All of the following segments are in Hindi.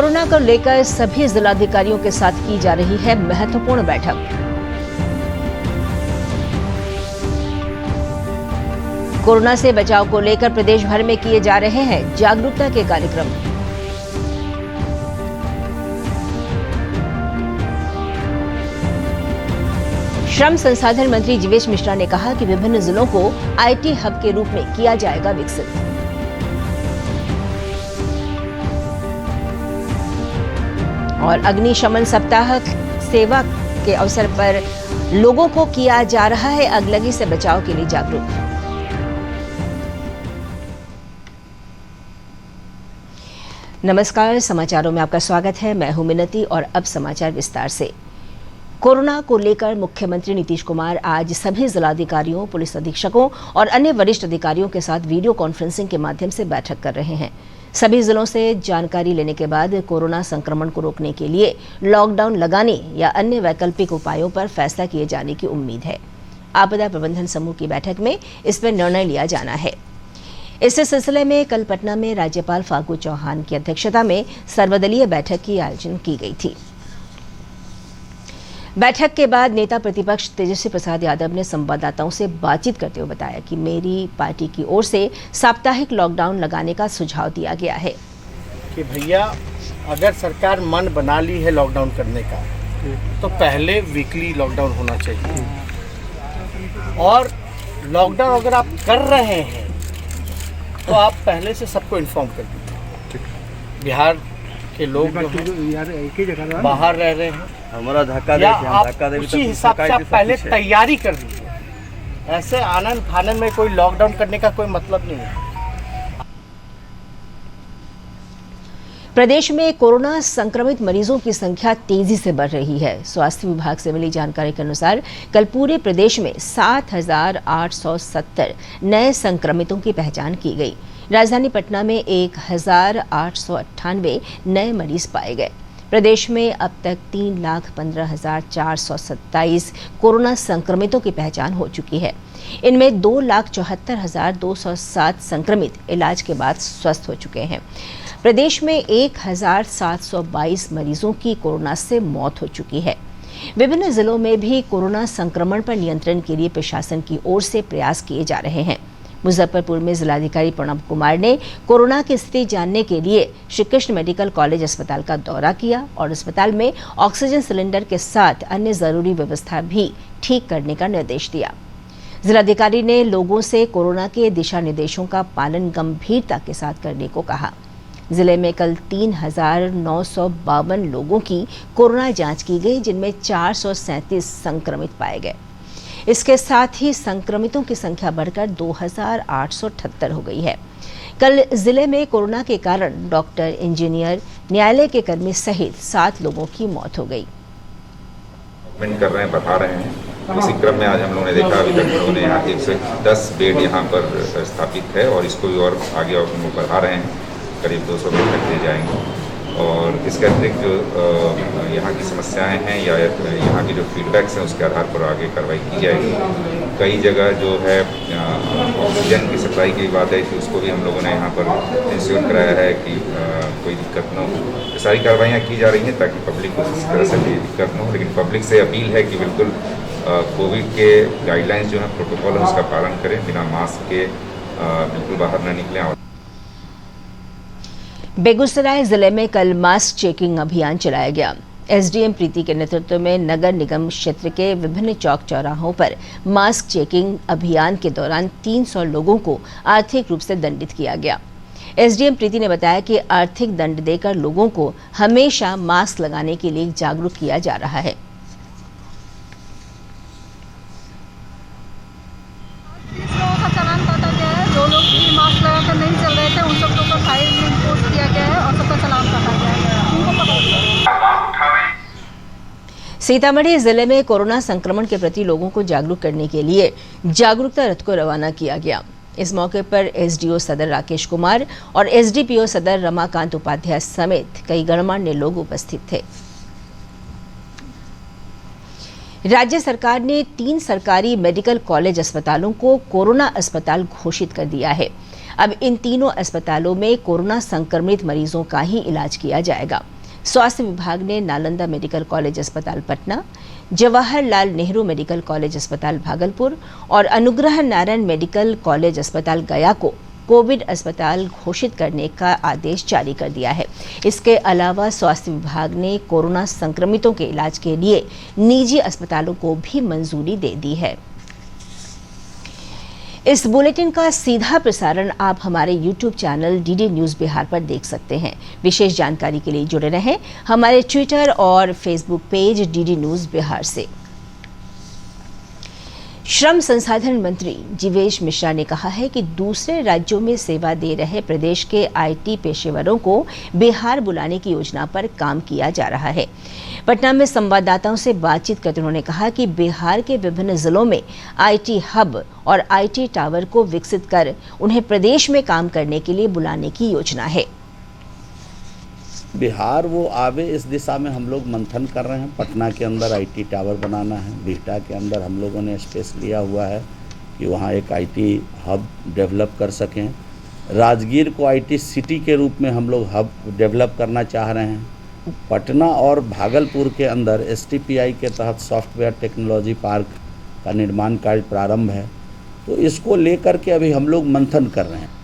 कोरोना को लेकर सभी जिलाधिकारियों के साथ की जा रही है महत्वपूर्ण बैठक। कोरोना से बचाव को लेकर प्रदेश भर में किए जा रहे हैं जागरूकता के कार्यक्रम। श्रम संसाधन मंत्री जीवेश मिश्रा ने कहा कि विभिन्न जिलों को आईटी हब के रूप में किया जाएगा विकसित। और अग्निशमन सप्ताह सेवा के अवसर पर लोगों को किया जा रहा है अगलगी से बचाव के लिए जागरूक। नमस्कार, समाचारों में आपका स्वागत है। मैं हूं मिनती और अब समाचार विस्तार से। कोरोना को लेकर मुख्यमंत्री नीतीश कुमार आज सभी जिलाधिकारियों, पुलिस अधीक्षकों और अन्य वरिष्ठ अधिकारियों के साथ वीडियो कॉन्फ्रेंसिंग के माध्यम से बैठक कर रहे हैं। सभी जिलों से जानकारी लेने के बाद कोरोना संक्रमण को रोकने के लिए लॉकडाउन लगाने या अन्य वैकल्पिक उपायों पर फैसला किए जाने की उम्मीद है। आपदा प्रबंधन समूह की बैठक में इस पर निर्णय लिया जाना है। इस सिलसिले में कल पटना में राज्यपाल फागू चौहान की अध्यक्षता में सर्वदलीय बैठक की आयोजन की गई थी। बैठक के बाद नेता प्रतिपक्ष तेजस्वी प्रसाद यादव ने संवाददाताओं से बातचीत करते हुए बताया कि मेरी पार्टी की ओर से साप्ताहिक लॉकडाउन लगाने का सुझाव दिया गया है कि भैया अगर सरकार मन बना ली है लॉकडाउन करने का तो पहले वीकली लॉकडाउन होना चाहिए। और लॉकडाउन अगर आप कर रहे हैं तो आप पहले से सबको इन्फॉर्म कर दीजिए। बिहार के लोग बाहर रह रहे हैं, हमारा धक्का दे उसी हिसाब से आप पहले तैयारी कर लीजिए। ऐसे आनंद फानंद में कोई लॉकडाउन करने का कोई मतलब नहीं है। प्रदेश में कोरोना संक्रमित मरीजों की संख्या तेजी से बढ़ रही है। स्वास्थ्य विभाग से मिली जानकारी के अनुसार कल पूरे प्रदेश में 7,870 नए संक्रमितों की पहचान की गई। राजधानी पटना में 1,898 नए मरीज पाए गए। प्रदेश में अब तक 3,15,427 कोरोना संक्रमितों की पहचान हो चुकी है। इनमें 2,74,207 संक्रमित इलाज के बाद स्वस्थ हो चुके हैं। प्रदेश में 1,722 मरीजों की कोरोना से मौत हो चुकी है। विभिन्न जिलों में भी कोरोना संक्रमण पर नियंत्रण के लिए प्रशासन की ओर से प्रयास किए जा रहे हैं। मुजफ्फरपुर में जिलाधिकारी प्रणव कुमार ने कोरोना की स्थिति जानने के लिए श्री कृष्ण मेडिकल कॉलेज अस्पताल का दौरा किया और अस्पताल में ऑक्सीजन सिलेंडर के साथ अन्य जरूरी व्यवस्था भी ठीक करने का निर्देश दिया। जिलाधिकारी ने लोगों से कोरोना के दिशा निर्देशों का पालन गंभीरता के साथ करने को कहा। जिले में कल 3,952 लोगों की कोरोना जांच की गई, जिनमें 437 संक्रमित पाए गए। इसके साथ ही संक्रमितों की संख्या बढ़कर 2,878 हो गई है। कल जिले में कोरोना के कारण डॉक्टर, इंजीनियर, न्यायालय के कर्मी सहित 7 लोगों की मौत हो गई। कर रहे हैं, बता रहे हैं। इसी क्रम में आज हम लोगों ने देखा अभी तक लोगों ने यहाँ 110 बेड यहाँ पर स्थापित है और इसको भी और आगे बढ़ा रहे हैं। करीब 200 बेड तक दिए जाएंगे। और इसके अतिरिक्त जो यहाँ की समस्याएं हैं या यहाँ की जो फीडबैक्स हैं उसके आधार पर आगे कार्रवाई की जाएगी। कई जगह जो है ऑक्सीजन की सप्लाई की बात है कि उसको भी हम लोगों ने यहाँ पर इंश्योर कराया है कि कोई दिक्कत न हो। सारी कार्रवाइयाँ की जा रही हैं ताकि पब्लिक को किसी तरह से भी दिक्कत न हो। लेकिन पब्लिक से अपील है कि बिल्कुल कोविड के गाइडलाइंस जो है, प्रोटोकॉल है, उसका पालन करें। बिना मास्क के बिल्कुल बाहर न निकलें। बेगूसराय जिले में कल मास्क चेकिंग अभियान चलाया गया। एसडीएम प्रीति के नेतृत्व में नगर निगम क्षेत्र के विभिन्न चौक चौराहों पर मास्क चेकिंग अभियान के दौरान 300 लोगों को आर्थिक रूप से दंडित किया गया। एसडीएम प्रीति ने बताया कि आर्थिक दंड देकर लोगों को हमेशा मास्क लगाने के लिए जागरूक किया जा रहा है। जो लोग भी मास्क लगाकर नहीं चल रहे थे उन सबको फाइन में इम्पोज किया गया है और सबका चालान काटा गया है। सीतामढ़ी जिले में कोरोना संक्रमण के प्रति लोगों को जागरूक करने के लिए जागरूकता रथ को रवाना किया गया। इस मौके पर एसडीओ सदर राकेश कुमार और एसडीपीओ सदर रमाकांत उपाध्याय समेत कई गणमान्य लोग उपस्थित थे। राज्य सरकार ने 3 सरकारी मेडिकल कॉलेज अस्पतालों को कोरोना अस्पताल घोषित कर दिया है। अब इन तीनों अस्पतालों में कोरोना संक्रमित मरीजों का ही इलाज किया जाएगा। स्वास्थ्य विभाग ने नालंदा मेडिकल कॉलेज अस्पताल पटना, जवाहरलाल नेहरू मेडिकल कॉलेज अस्पताल भागलपुर और अनुग्रह नारायण मेडिकल कॉलेज अस्पताल गया को कोविड अस्पताल घोषित करने का आदेश जारी कर दिया है। इसके अलावा स्वास्थ्य विभाग ने कोरोना संक्रमितों के इलाज के लिए निजी अस्पतालों को भी मंजूरी दे दी है। इस बुलेटिन का सीधा प्रसारण आप हमारे YouTube channel DD news Bihar पर देख सकते हैं। विशेष जानकारी के लिए जुड़े रहें हमारे ट्विटर और Facebook page DD news Bihar से। श्रम संसाधन मंत्री जीवेश मिश्रा ने कहा है कि दूसरे राज्यों में सेवा दे रहे प्रदेश के आईटी पेशेवरों को बिहार बुलाने की योजना पर काम किया जा रहा है। पटना में संवाददाताओं से बातचीत करते उन्होंने कहा कि बिहार के विभिन्न जिलों में आईटी हब और आईटी टावर को विकसित कर उन्हें प्रदेश में काम करने के लिए बुलाने की योजना है। बिहार वो आवे इस दिशा में हम लोग मंथन कर रहे हैं। पटना के अंदर आईटी टावर बनाना है, बिहटा के अंदर हम लोगों ने स्पेस लिया हुआ है कि वहाँ एक आईटी हब डेवलप कर सकें। राजगीर को आईटी सिटी के रूप में हम लोग हब डेवलप करना चाह रहे हैं। पटना और भागलपुर के अंदर एसटीपीआई के तहत सॉफ्टवेयर टेक्नोलॉजी पार्क का निर्माण कार्य प्रारंभ है, तो इसको लेकर के अभी हम लोग मंथन कर रहे हैं।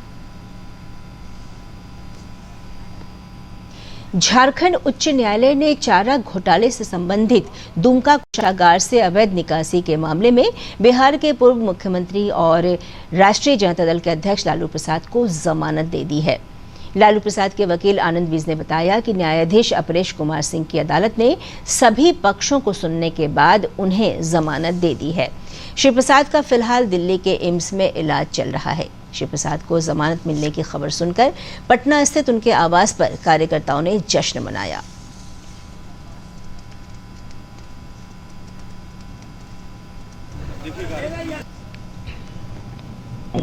झारखंड उच्च न्यायालय ने चारा घोटाले से संबंधित दुमका कोषागार से अवैध निकासी के मामले में बिहार के पूर्व मुख्यमंत्री और राष्ट्रीय जनता दल के अध्यक्ष लालू प्रसाद को जमानत दे दी है। लालू प्रसाद के वकील आनंद विज ने बताया कि न्यायाधीश अपरेश कुमार सिंह की अदालत ने सभी पक्षों को सुनने के बाद उन्हें जमानत दे दी है। श्री प्रसाद का फिलहाल दिल्ली के एम्स में इलाज चल रहा है। श्री प्रसाद को जमानत मिलने की खबर सुनकर पटना स्थित उनके आवास पर कार्यकर्ताओं ने जश्न मनाया।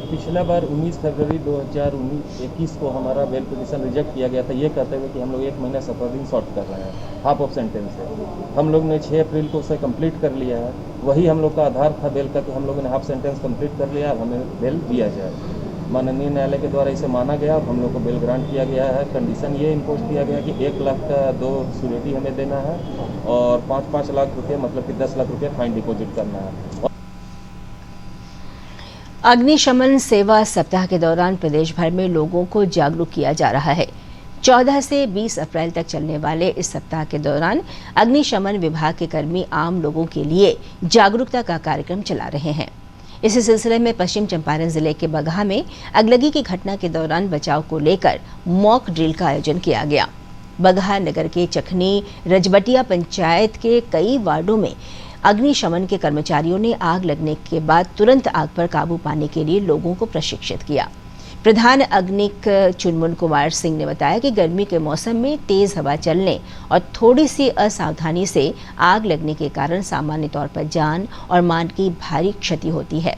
पिछला बार 19 फरवरी 2021 को हमारा बेल पिटीशन रिजेक्ट किया गया था, ये कहते हुए कि हम लोग 1 महीना 17 दिन शॉर्ट कर रहे हैं हाफ ऑफ सेंटेंस से। हम लोग ने 6 अप्रैल को उसे कंप्लीट कर लिया है। वही हम लोग का आधार था बेल का कि हम लोगों ने हाफ सेंटेंस कंप्लीट कर लिया, अब हमें बेल दिया जाए। माननीय न्यायालय के द्वारा इसे माना गया, अब हम लोग को बेल ग्रांट किया गया है। कंडीशन ये इम्पोज किया गया कि 1 लाख का 2 सिक्योरिटी हमें देना है और 5-5 लाख रुपये मतलब कि 10 लाख रुपये फाइन डिपॉजिट करना है। अग्निशमन सेवा सप्ताह के दौरान प्रदेश भर में लोगों को जागरूक किया जा रहा है। 14 से 20 अप्रैल तक चलने वाले इस सप्ताह के दौरान अग्निशमन विभाग के कर्मी आम लोगों के लिए जागरूकता का कार्यक्रम चला रहे हैं। इसी सिलसिले में पश्चिम चंपारण जिले के बगहा में अगलगी की घटना के दौरान बचाव को लेकर मॉक ड्रिल का आयोजन किया गया। बगहा नगर के चखनी रजबटिया पंचायत के कई वार्डों में अग्निशमन के कर्मचारियों ने आग लगने के बाद तुरंत आग पर काबू पाने के लिए लोगों को प्रशिक्षित किया। प्रधान अग्निक चुनमुन कुमार सिंह ने बताया कि गर्मी के मौसम में तेज हवा चलने और थोड़ी सी असावधानी से आग लगने के कारण सामान्य तौर पर जान और माल की भारी क्षति होती है।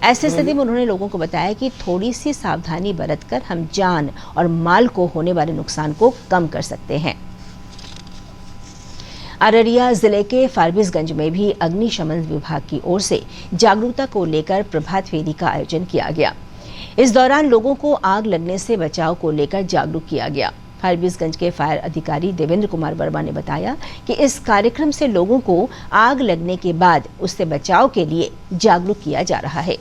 ऐसी स्थिति में उन्होंने लोगों को बताया कि थोड़ी सी सावधानी बरतकर हम जान और माल को होने वाले नुकसान को कम कर सकते हैं। अररिया जिले के फारबिसगंज में भी अग्निशमन विभाग की ओर से जागरूकता को लेकर प्रभात फेरी का आयोजन किया गया। इस दौरान लोगों को आग लगने से बचाव को लेकर जागरूक किया गया। फारबिसगंज के फायर अधिकारी देवेंद्र कुमार वर्मा ने बताया कि इस कार्यक्रम से लोगों को आग लगने के बाद उससे बचाव के लिए जागरूक किया जा रहा है।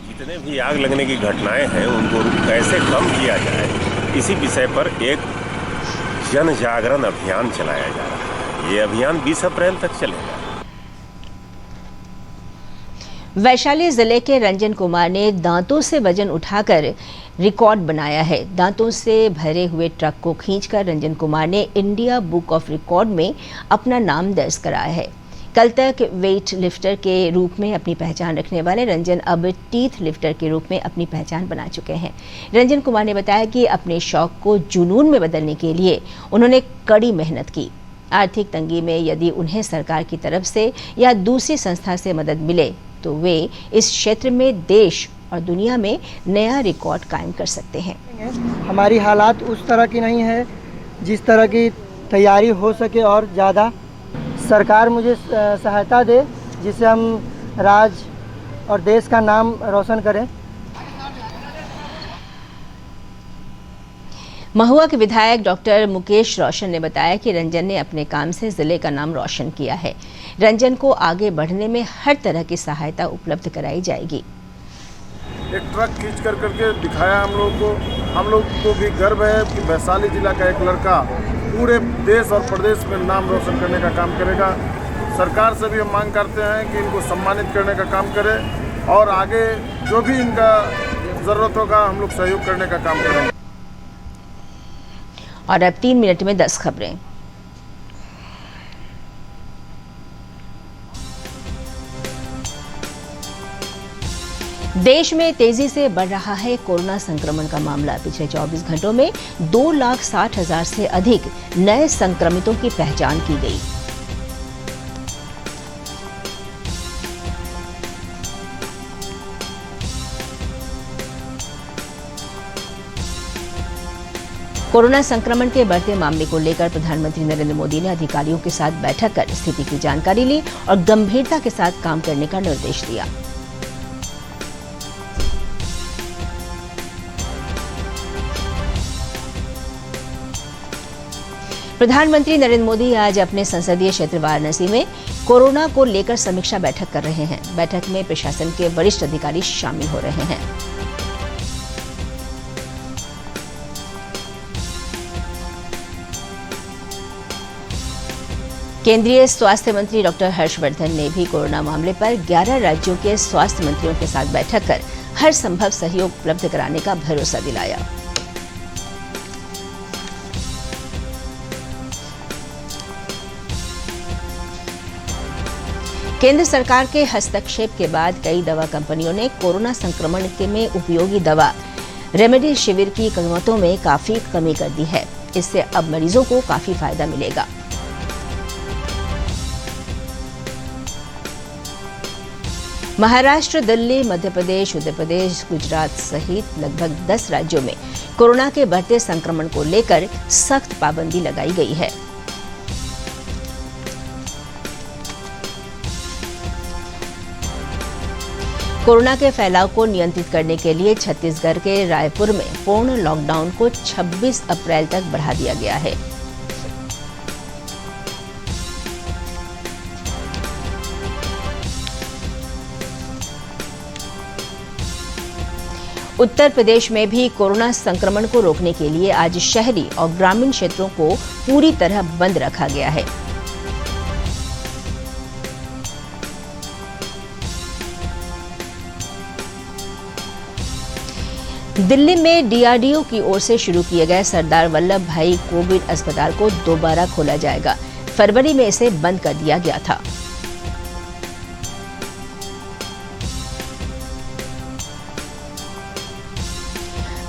जितने भी आग लगने की घटनाएं हैं उनको कैसे कम किया जाए, इसी विषय पर एक जन जागरण अभियान चलाया जा रहा है। ये अभियान 20 अप्रैल तक चलेगा। वैशाली जिले के रंजन कुमार ने दांतों से वजन उठाकर रिकॉर्ड बनाया है। दांतों से भरे हुए ट्रक को खींचकर रंजन कुमार ने इंडिया बुक ऑफ रिकॉर्ड में अपना नाम दर्ज कराया है। कल तक वेट लिफ्टर के रूप में अपनी पहचान रखने वाले रंजन अब टीथ लिफ्टर के रूप में अपनी पहचान बना चुके हैं। रंजन कुमार ने बताया कि अपने शौक को जुनून में बदलने के लिए उन्होंने कड़ी मेहनत की। आर्थिक तंगी में यदि उन्हें सरकार की तरफ से या दूसरी संस्था से मदद मिले तो वे इस क्षेत्र में देश और दुनिया में नया रिकॉर्ड कायम कर सकते हैं। हमारी हालात उस तरह की नहीं है जिस तरह की तैयारी हो सके और ज़्यादा सरकार मुझे सहायता दे जिससे हम राज्य और देश का नाम रोशन करें। महुआ के विधायक डॉक्टर मुकेश रोशन ने बताया कि रंजन ने अपने काम से जिले का नाम रोशन किया है। रंजन को आगे बढ़ने में हर तरह की सहायता उपलब्ध कराई जाएगी। एक ट्रक खींच कर करके दिखाया हम लोग को भी गर्व है कि वैशाली जिला का एक लड़का पूरे देश और प्रदेश में नाम रोशन करने का काम करेगा। सरकार से भी हम मांग करते हैं कि इनको सम्मानित करने का काम करें और आगे जो भी इनका ज़रूरत होगा हम लोग सहयोग करने का काम करें। और अब 3 मिनट में 10 खबरें। देश में तेजी से बढ़ रहा है कोरोना संक्रमण का मामला। पिछले 24 घंटों में 2,60,000 से अधिक नए संक्रमितों की पहचान की गई। कोरोना संक्रमण के बढ़ते मामले को लेकर प्रधानमंत्री नरेंद्र मोदी ने अधिकारियों के साथ बैठक कर स्थिति की जानकारी ली और गंभीरता के साथ काम करने का निर्देश दिया। प्रधानमंत्री नरेंद्र मोदी आज अपने संसदीय क्षेत्र वाराणसी में कोरोना को लेकर समीक्षा बैठक कर रहे हैं। बैठक में प्रशासन के वरिष्ठ अधिकारी शामिल हो रहे हैं। केंद्रीय स्वास्थ्य मंत्री डॉक्टर हर्षवर्धन ने भी कोरोना मामले पर 11 राज्यों के स्वास्थ्य मंत्रियों के साथ बैठक कर हर संभव सहयोग उपलब्ध कराने का भरोसा दिलाया। केंद्र सरकार के हस्तक्षेप के बाद कई दवा कंपनियों ने कोरोना संक्रमण में उपयोगी दवा रेमडेसिविर की कीमतों में काफी कमी कर दी है। इससे अब मरीजों को काफी फायदा मिलेगा। महाराष्ट्र, दिल्ली, मध्य प्रदेश, उत्तर प्रदेश, गुजरात सहित लगभग 10 राज्यों में कोरोना के बढ़ते संक्रमण को लेकर सख्त पाबंदी लगाई गई है। कोरोना के फैलाव को नियंत्रित करने के लिए छत्तीसगढ़ के रायपुर में पूर्ण लॉकडाउन को 26 अप्रैल तक बढ़ा दिया गया है। उत्तर प्रदेश में भी कोरोना संक्रमण को रोकने के लिए आज शहरी और ग्रामीण क्षेत्रों को पूरी तरह बंद रखा गया है। दिल्ली में डीआरडीओ की ओर से शुरू किए गए सरदार वल्लभ भाई कोविड अस्पताल को दोबारा खोला जाएगा। फरवरी में इसे बंद कर दिया गया था।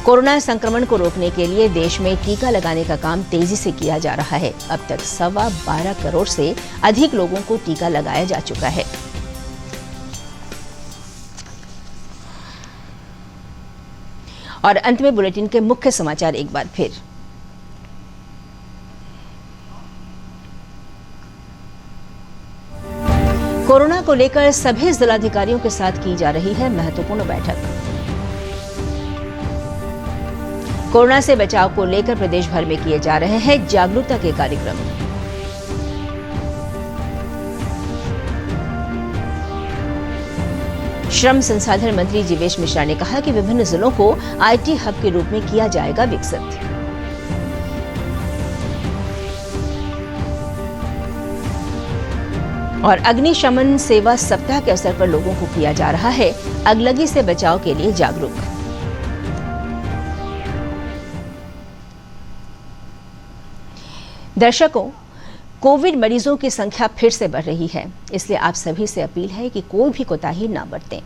कोरोना संक्रमण को रोकने के लिए देश में टीका लगाने का काम तेजी से किया जा रहा है। अब तक 12.25 करोड़ से अधिक लोगों को टीका लगाया जा चुका है। और अंत में बुलेटिन के मुख्य समाचार एक बार फिर। कोरोना को लेकर सभी जिलाधिकारियों के साथ की जा रही है महत्वपूर्ण बैठक। कोरोना से बचाव को लेकर प्रदेश भर में किए जा रहे हैं जागरूकता के कार्यक्रम। श्रम संसाधन मंत्री जीवेश मिश्रा ने कहा कि विभिन्न जिलों को आईटी हब के रूप में किया जाएगा विकसित। और अग्निशमन सेवा सप्ताह के अवसर पर लोगों को किया जा रहा है अगलगी से बचाव के लिए जागरूक। दर्शकों, कोविड मरीजों की संख्या फिर से बढ़ रही है, इसलिए आप सभी से अपील है कि कोई भी कोताही ना बरतें।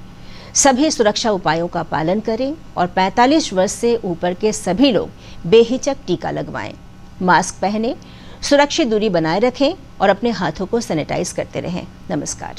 सभी सुरक्षा उपायों का पालन करें और 45 वर्ष से ऊपर के सभी लोग बेहिचक टीका लगवाएं। मास्क पहनें, सुरक्षित दूरी बनाए रखें और अपने हाथों को सैनिटाइज करते रहें। नमस्कार।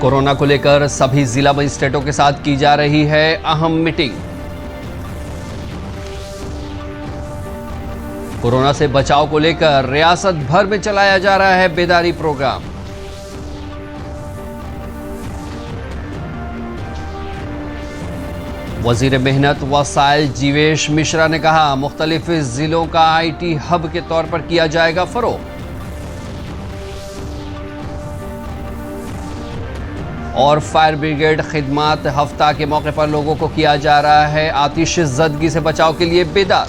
कोरोना को लेकर सभी जिला मजिस्ट्रेटों के साथ की जा रही है अहम मीटिंग। कोरोना से बचाव को लेकर रियासत भर में चलाया जा रहा है बेदारी प्रोग्राम। वजीर मेहनत वसाइल जीवेश मिश्रा ने कहा, मुख्तलिफ जिलों का IT हब के तौर पर किया जाएगा फरोग। और फायर ब्रिगेड खिदमत हफ्ता के मौके पर लोगों को किया जा रहा है आतिशज़दगी से बचाव के लिए बेदार।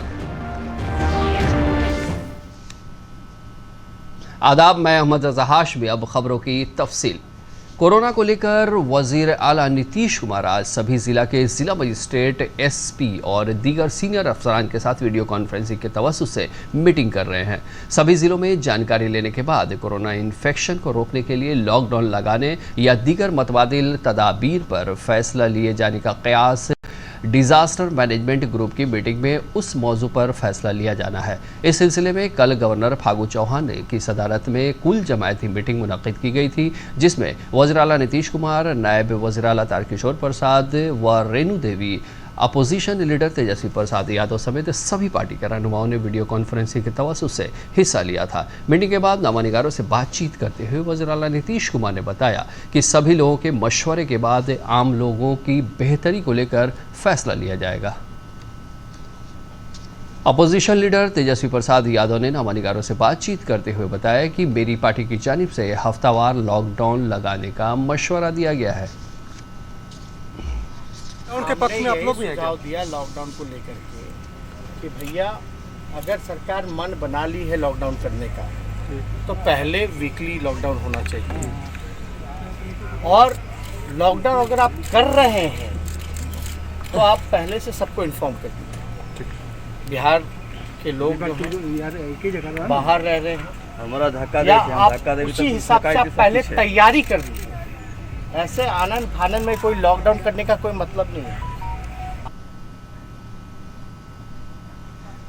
आदाब, मैं अहमद रज़ा हाशमी। अब खबरों की तफसील। कोरोना को लेकर वजीर आला नीतीश कुमार आज सभी जिला के जिला मजिस्ट्रेट, SP और दीगर सीनियर अफसरान के साथ वीडियो कॉन्फ्रेंसिंग के तवज्जुह से मीटिंग कर रहे हैं। सभी जिलों में जानकारी लेने के बाद कोरोना इन्फेक्शन को रोकने के लिए लॉकडाउन लगाने या दीगर मतबादिल तदाबीर पर फैसला लिए जाने का कयास डिजास्टर मैनेजमेंट ग्रुप की मीटिंग में उस मौजू पर फैसला लिया जाना है। इस सिलसिले में कल गवर्नर फागू चौहान की सदारत में कुल जमायती मीटिंग मुनक्किद की गई थी, जिसमें वज़ीर आला नीतीश कुमार, नायब वज़ीर आला तारकिशोर प्रसाद व रेणु देवी, अपोजिशन लीडर तेजस्वी प्रसाद यादव समेत सभी पार्टी के रहनुमाओं ने वीडियो कॉन्फ्रेंसिंग के तवज्जुह से हिस्सा लिया था। मीटिंग के बाद नामानिगारों से बातचीत करते हुए वज़ीर आला नीतीश कुमार ने बताया कि सभी लोगों के मशवरे के बाद आम लोगों की बेहतरी को लेकर फैसला लिया जाएगा। अपोजिशन लीडर तेजस्वी प्रसाद यादव ने नामानिगारों से बातचीत करते हुए बताया कि मेरी पार्टी की जानिब से हफ्तावार लॉकडाउन लगाने का मशवरा दिया गया है। उनके पक्ष में आप लोग भी सुझाव दिया लॉकडाउन को लेकर के कि भैया अगर सरकार मन बना ली है लॉकडाउन करने का तो पहले वीकली लॉकडाउन होना चाहिए, और लॉकडाउन अगर आप कर रहे हैं तो आप पहले से सबको इन्फॉर्म कर दीजिए। बिहार के लोग जो बाहर रह रहे हैं, हमारा धक्का या आप उसी हिसाब से आप पहले तैयारी कर दीजिए। ऐसे आनंद फानंद में कोई लॉकडाउन करने का कोई मतलब नहीं है।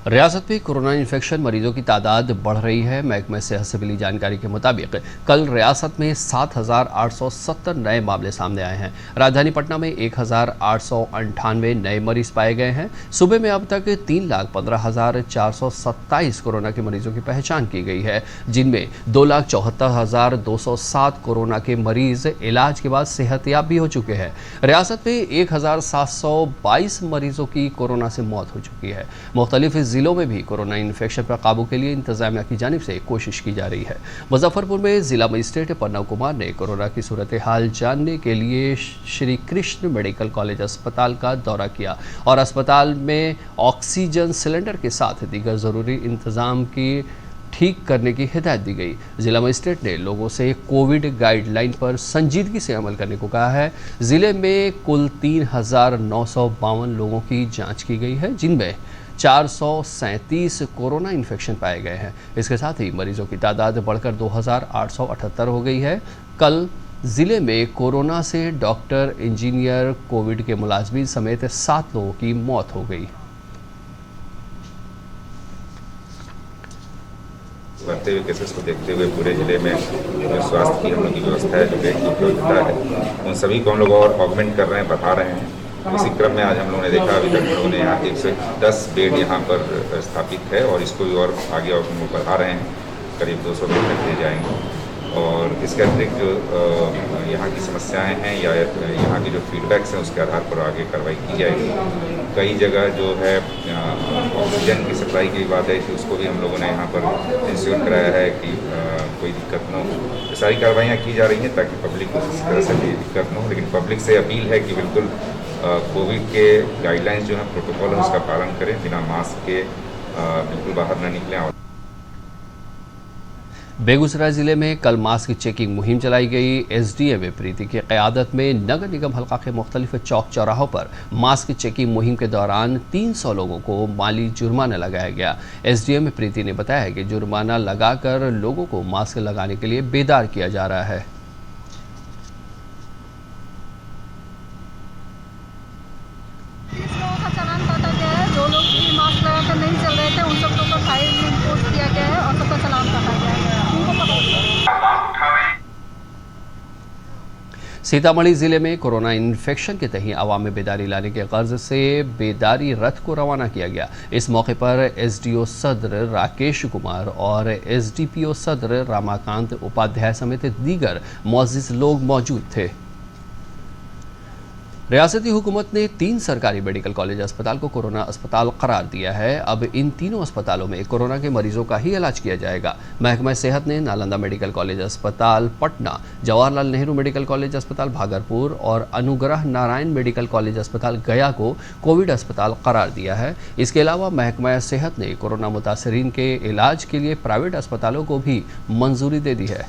रियासत में कोरोना इन्फेक्शन मरीजों की तादाद बढ़ रही है। महकमा सेहत से मिली जानकारी के मुताबिक कल रियासत में 7,870 नए मामले सामने आए हैं। राजधानी पटना में 1,898 नए मरीज पाए गए हैं। सूबे में अब तक 3,15,427 कोरोना के मरीजों की पहचान की गई है, जिनमें 2,74,207 कोरोना के मरीज इलाज के बाद सेहतयाब भी हो चुके हैं। रियासत में 1,722 मरीजों की कोरोना से मौत हो चुकी है। मुख्तलिफ जिलों में भी कोरोना इन्फेक्शन पर काबू के लिए इंतजामिया की जानिब से कोशिश की जा रही है। मुजफ्फरपुर में जिला मजिस्ट्रेट प्रणव कुमार ने कोरोना की सूरत हाल जानने के लिए श्री कृष्ण मेडिकल कॉलेज अस्पताल का दौरा किया और अस्पताल में ऑक्सीजन सिलेंडर के साथ दीगर जरूरी इंतजाम की ठीक करने की हिदायत दी गई। जिला मजिस्ट्रेट ने लोगों से कोविड गाइडलाइन पर संजीदगी से अमल करने को कहा है। जिले में कुल 3,952 लोगों की जांच की गई है, जिनमें 437 कोरोना इन्फेक्शन पाए गए हैं। इसके साथ ही मरीजों की तादाद बढ़कर 2,878 हो गई है। कल जिले में कोरोना से डॉक्टर, इंजीनियर, कोविड के मुलाजमीन समेत 7 लोगों की मौत हो गई। बढ़ते हुए केसेस को देखते हुए पूरे जिले में जो स्वास्थ्य की हम लोग की व्यवस्था है, जो बेड की उपलब्धता है, उन सभी को हम लोग और ऑगमेंट कर रहे हैं, बढ़ा रहे हैं। इसी क्रम में आज हम लोगों ने देखा, अभी तक हम लोगों ने यहाँ 110 बेड यहाँ पर स्थापित है और इसको भी और आगे और बढ़ा रहे हैं, करीब 200 बेड तक ले जाएंगे। और इसके अतिरिक्त जो यहाँ की समस्याएं हैं या यहाँ की जो फीडबैक्स हैं उसके आधार पर आगे कार्रवाई की जाएगी। कई जगह जो है ऑक्सीजन की सप्लाई की बात है कि उसको भी हम लोगों ने यहाँ पर इंश्योर कराया है कि कोई दिक्कत न हो। सारी कार्रवाइयाँ की जा रही हैं ताकि पब्लिक को किसी तरह से भी दिक्कत न हो। लेकिन पब्लिक से अपील है कि बिल्कुल कोविड के गाइडलाइंस जो है, प्रोटोकॉल है, उसका पालन करें, बिना मास्क के बिल्कुल बाहर न निकलें। बेगूसराय जिले में कल मास्क की चेकिंग मुहिम चलाई गई। SDM प्रीति की क़यादत में नगर निगम हल्का के मुख्तलिफ चौक चौराहों पर मास्क चेकिंग मुहिम के दौरान 300 लोगों को माली जुर्माना लगाया गया। SDM प्रीति ने बताया कि जुर्माना लगाकर लोगों को मास्क लगाने के लिए बेदार किया जा रहा है। जो लोग भी मास्क लगाकर नहीं चल रहे थे उन सब लोगों को फाइन इम्पोज किया गया है और सबका चालान काटा गया है। सीतामढ़ी जिले में कोरोना इन्फेक्शन के तहत आवाम में बेदारी लाने के गर्ज से बेदारी रथ को रवाना किया गया। इस मौके पर एसडीओ सदर राकेश कुमार और एसडीपीओ सदर रामाकांत उपाध्याय समेत दीगर मुअज़्ज़िज़ लोग मौजूद थे। रियासती हुकूमत ने 3 सरकारी मेडिकल कॉलेज अस्पताल को कोरोना अस्पताल करार दिया है। अब इन तीनों अस्पतालों में कोरोना के मरीजों का ही इलाज किया जाएगा। महकमा सेहत ने नालंदा मेडिकल कॉलेज अस्पताल पटना, जवाहरलाल नेहरू मेडिकल कॉलेज अस्पताल भागलपुर और अनुग्रह नारायण मेडिकल कॉलेज अस्पताल गया को कोविड अस्पताल करार दिया है। इसके अलावा महकमा सेहत ने कोरोना मुतासरीन के इलाज के लिए प्राइवेट अस्पतालों को भी मंजूरी दे दी है।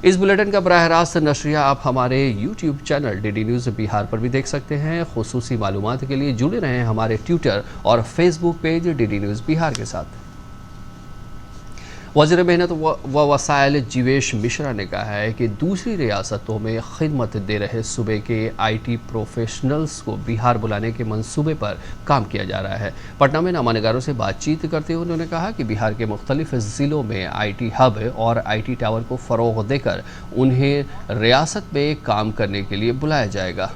इस बुलेटिन का बराह रास्त नशरिया आप हमारे YouTube channel DD news Bihar पर भी देख सकते हैं। खुसूसी मालूमात के लिए जुड़े रहें हमारे ट्विटर और Facebook page DD news Bihar के साथ। वज़ीर मेहनत व वसाइल जीवेश मिश्रा ने कहा है कि दूसरी रियासतों में खिदमत दे रहे सूबे के IT प्रोफेशनल्स को बिहार बुलाने के मंसूबे पर काम किया जा रहा है। पटना में नामानिगारों से बातचीत करते हुए उन्होंने कहा कि बिहार के मुख्तलिफ ज़िलों में IT हब और IT टावर को फ़रोग़ देकर उन्हें रियासत में काम करने के लिए बुलाया जाएगा।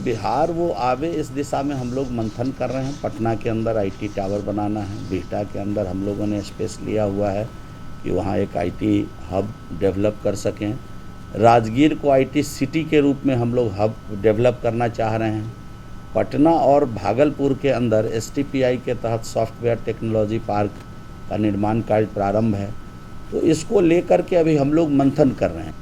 बिहार वो आवे इस दिशा में हम लोग मंथन कर रहे हैं। पटना के अंदर IT टावर बनाना है। बिहटा के अंदर हम लोगों ने स्पेस लिया हुआ है कि वहाँ एक IT हब डेवलप कर सकें। राजगीर को IT सिटी के रूप में हम लोग हब डेवलप करना चाह रहे हैं। पटना और भागलपुर के अंदर STPI के तहत सॉफ्टवेयर टेक्नोलॉजी पार्क का निर्माण कार्य प्रारंभ है, तो इसको लेकर के अभी हम लोग मंथन कर रहे हैं।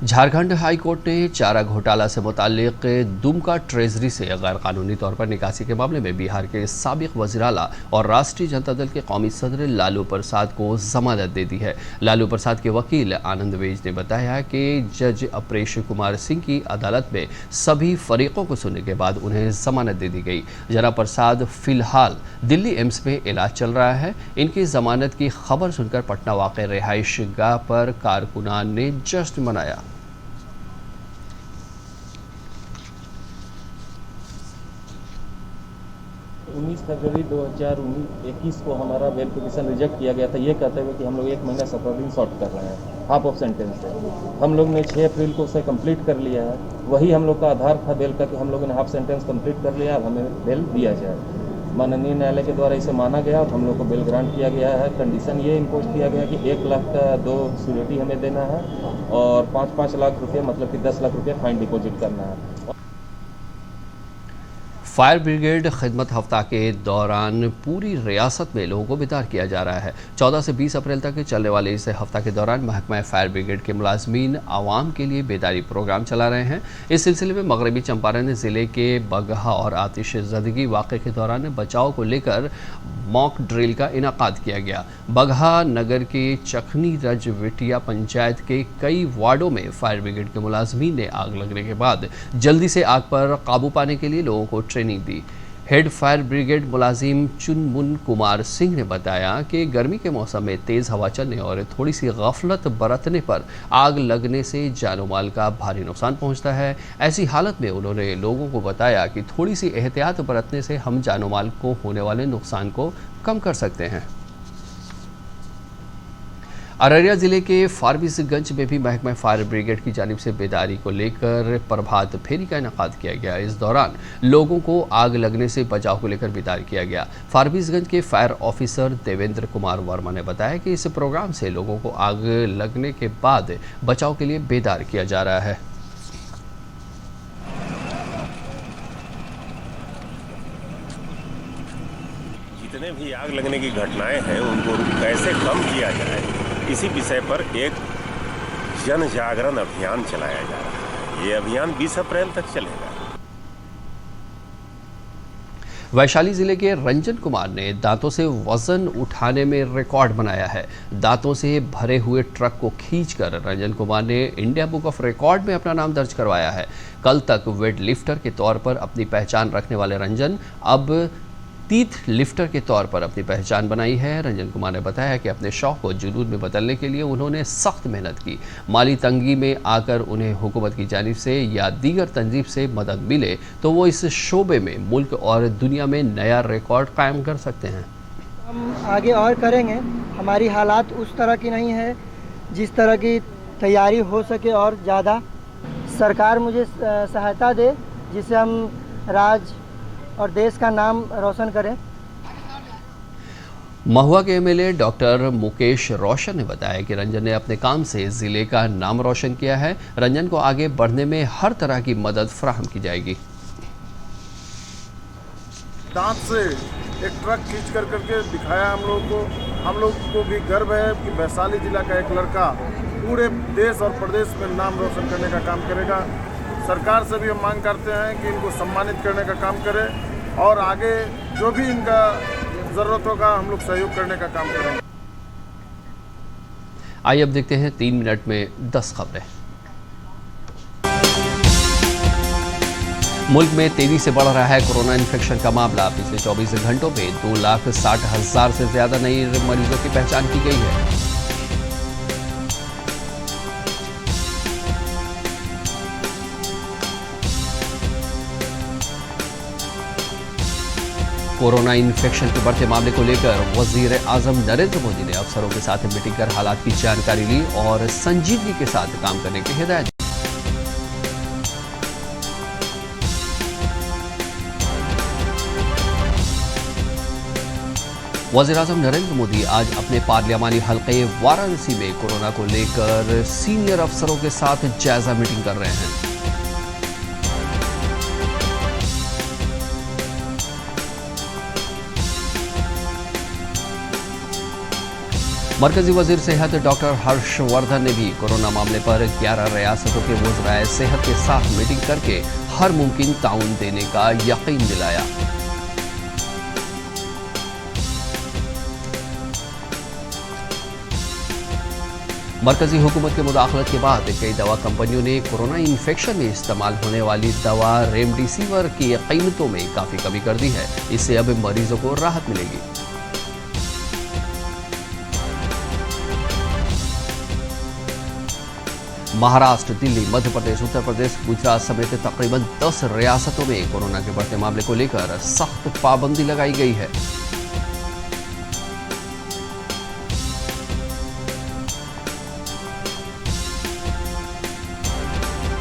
झारखंड हाई कोर्ट ने चारा घोटाला से मुताल्लिक दुमका ट्रेजरी से गैर कानूनी तौर पर निकासी के मामले में बिहार के साबिक वज़ीर आला और राष्ट्रीय जनता दल के कौमी सदर लालू प्रसाद को जमानत दे दी है। लालू प्रसाद के वकील आनंद वेज ने बताया कि जज अपरेश कुमार सिंह की अदालत में सभी फरीकों को सुनने के बाद उन्हें जमानत दे दी गई। जनाब प्रसाद फिलहाल दिल्ली एम्स में इलाज चल रहा है। इनकी जमानत की खबर सुनकर पटना वाक़ रिहाइश गाह पर कारकुनान ने जश्न मनाया। 19 फरवरी 2021 को हमारा बेल पिटीशन रिजेक्ट किया गया था, ये कहते हुए कि हम लोग 1 महीना 17 दिन शॉर्ट कर रहे हैं हाफ ऑफ सेंटेंस से। हम लोग ने 6 अप्रैल को उसे कंप्लीट कर लिया है। वही हम लोग का आधार था बेल का कि हम लोगों ने हाफ सेंटेंस कंप्लीट कर लिया, अब हमें बेल दिया जाए। माननीय न्यायालय के द्वारा इसे माना गया और हम लोग को बेल ग्रांट किया गया है। कंडीशन ये इम्पोज किया गया कि 1 लाख का 2 सिक्योरिटी हमें देना है और 5-5 लाख रुपये मतलब कि 10 लाख रुपये फाइन डिपॉजिट करना है। फायर ब्रिगेड खिदमत हफ्ता के दौरान पूरी रियासत में लोगों को बेदार किया जा रहा है। 14 से 20 अप्रैल तक चलने वाले इस हफ्ता के दौरान महकमा फायर ब्रिगेड के मुलाजमीन आवाम के लिए बेदारी प्रोग्राम चला रहे हैं। इस सिलसिले में मगरबी चंपारण ज़िले के बगहा और आतिशज़दगी वाक़े के दौरान बचाव को लेकर मॉक ड्रिल का इनाकाद किया गया। बगहा नगर के चखनी रजविटिया पंचायत के कई वार्डों में फायर ब्रिगेड के मुलाजमीन ने आग लगने के बाद जल्दी से आग पर काबू पाने के लिए लोगों को ट्रेनिंग दी। हेड फायर ब्रिगेड मुलाजिम चुनमुन कुमार सिंह ने बताया कि गर्मी के मौसम में तेज़ हवा चलने और थोड़ी सी गफलत बरतने पर आग लगने से जानो माल का भारी नुकसान पहुंचता है। ऐसी हालत में उन्होंने लोगों को बताया कि थोड़ी सी एहतियात बरतने से हम जानो माल को होने वाले नुकसान को कम कर सकते हैं। अररिया जिले के फारबिसगंज में भी महकमा फायर ब्रिगेड की जानिब से बेदारी को लेकर प्रभात फेरी का इनेकाद किया गया। इस दौरान लोगों को आग लगने से बचाव को लेकर बेदार किया गया। फारबिसगंज के फायर ऑफिसर देवेंद्र कुमार वर्मा ने बताया कि इस प्रोग्राम से लोगों को आग लगने के बाद बचाव के लिए बेदार किया जा रहा है। जितने भी आग लगने की घटनाएं हैं उनको कैसे कम किया जाए, इसी विषय पर एक जन जागरण अभियान चलाया जा रहा है। ये अभियान 20 अप्रैल तक चलेगा। वैशाली जिले के रंजन कुमार ने दांतों से वजन उठाने में रिकॉर्ड बनाया है। दांतों से भरे हुए ट्रक को खींचकर रंजन कुमार ने इंडिया बुक ऑफ रिकॉर्ड में अपना नाम दर्ज करवाया है। कल तक वेट लिफ्टर के तौर पर अपनी पहचान रखने वाले रंजन अब तीर्थ लिफ्टर के तौर पर अपनी पहचान बनाई है। रंजन कुमार ने बताया कि अपने शौक को जुनून में बदलने के लिए उन्होंने सख्त मेहनत की। माली तंगी में आकर उन्हें हुकूमत की जानिब से या दीगर तंजीब से मदद मिले तो वो इस शोबे में मुल्क और दुनिया में नया रिकॉर्ड कायम कर सकते हैं। हम आगे और करेंगे। हमारी हालात उस तरह की नहीं है जिस तरह की तैयारी हो सके और ज़्यादा सरकार मुझे सहायता दे, जिससे हम राज्य और देश का नाम रोशन करें। महुआ के एमएलए डॉक्टर मुकेश रोशन ने बताया कि रंजन ने अपने काम से जिले का नाम रोशन किया है। रंजन को आगे बढ़ने में हर तरह की मदद फराहम की जाएगी। दांत से एक ट्रक खींच कर करके दिखाया हम लोग को भी गर्व है कि वैशाली जिला का एक लड़का पूरे देश और प्रदेश में नाम रोशन करने का काम करेगा। सरकार से भी हम मांग करते हैं कि इनको सम्मानित करने का काम करें और आगे जो भी इनका ज़रूरत होगा हम लोग सहयोग करने का काम करेंगे। आइए अब देखते हैं 3 मिनट में 10 खबरें। मुल्क में तेजी से बढ़ रहा है कोरोना इन्फेक्शन का मामला। पिछले 24 घंटों में 2,60,000 से ज्यादा नए मरीजों की पहचान की गई है। कोरोना इन्फेक्शन के बढ़ते मामले को लेकर वजीर आजम नरेंद्र मोदी ने अफसरों के साथ मीटिंग कर हालात की जानकारी ली और संजीदगी के साथ काम करने की हिदायत दी। वज़ीर आज़म नरेंद्र मोदी आज अपने पार्लियामानी हल्के वाराणसी में कोरोना को लेकर सीनियर अफसरों के साथ जायजा मीटिंग कर रहे हैं। मरकजी वजीर सेहत डॉक्टर हर्षवर्धन ने भी कोरोना मामले पर 11 रियासतों के वज़राए सेहत के साथ मीटिंग करके हर मुमकिन ताउन देने का यकीन दिलाया। मरकजी हुकूमत के मुदाखलत के बाद कई दवा कंपनियों ने कोरोना इन्फेक्शन में इस्तेमाल होने वाली दवा रेमडेसिविर की कीमतों में काफ़ी कमी कर दी है। इससे अब मरीजों को राहत मिलेगी। महाराष्ट्र, दिल्ली, मध्य प्रदेश, उत्तर प्रदेश, गुजरात समेत तकरीबन 10 रियासतों में कोरोना के बढ़ते मामले को लेकर सख्त पाबंदी लगाई गई है।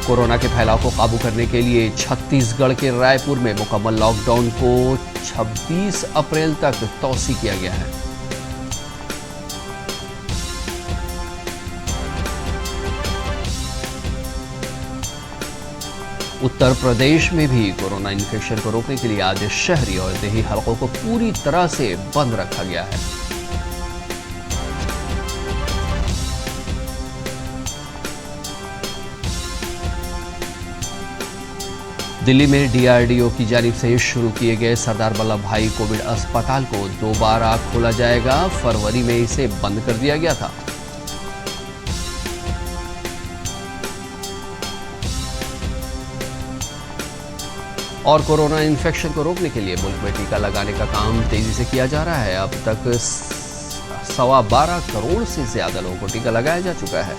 कोरोना के फैलाव को काबू करने के लिए छत्तीसगढ़ के रायपुर में मुकम्मल लॉकडाउन को 26 अप्रैल तक तौसी किया गया है। उत्तर प्रदेश में भी कोरोना इन्फेक्शन को रोकने के लिए आज शहरी और देही हलकों को पूरी तरह से बंद रखा गया है। दिल्ली में डीआरडीओ की जानिब से शुरू किए गए सरदार वल्लभ भाई कोविड अस्पताल को दोबारा खोला जाएगा। फरवरी में इसे बंद कर दिया गया था। और कोरोना इन्फेक्शन को रोकने के लिए मुल्क में टीका लगाने का काम तेजी से किया जा रहा है। अब तक 12.25 करोड़ से ज्यादा लोगों को टीका लगाया जा चुका है।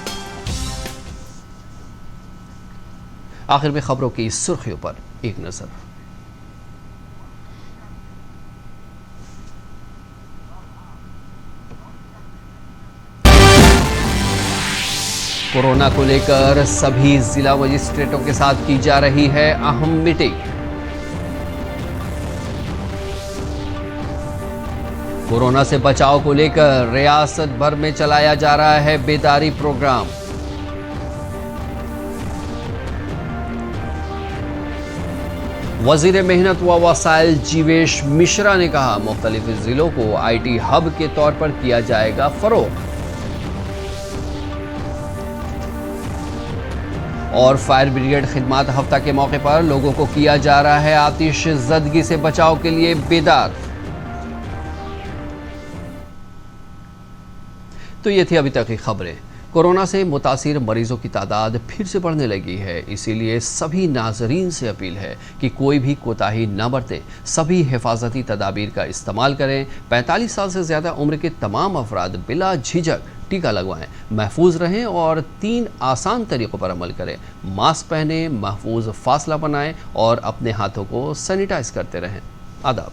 आखिर में खबरों की सुर्खियों पर एक नजर। कोरोना को लेकर सभी जिला मजिस्ट्रेटों के साथ की जा रही है अहम मीटिंग। कोरोना से बचाव को लेकर रियासत भर में चलाया जा रहा है बेदारी प्रोग्राम। वजीर मेहनत व वसाइल जीवेश मिश्रा ने कहा, मुख्तलिफ जिलों को आईटी हब के तौर पर किया जाएगा फरोग। और फायर ब्रिगेड खिदमत हफ्ता के मौके पर लोगों को किया जा रहा है आतिशज़दगी से बचाव के लिए बेदार। तो ये थी अभी तक की खबरें। कोरोना से मुतासिर मरीजों की तादाद फिर से बढ़ने लगी है, इसीलिए सभी नाजरीन से अपील है कि कोई भी कोताही न बरतें, सभी हिफाजती तदाबीर का इस्तेमाल करें। 45 साल से ज़्यादा उम्र के तमाम अफराद बिला झिझक टीका लगवाएं, महफूज रहें और 3 आसान तरीक़ों पर अमल करें। मास्क पहनें, महफूज फासला बनाएं और अपने हाथों को सैनिटाइज करते रहें। आदाब।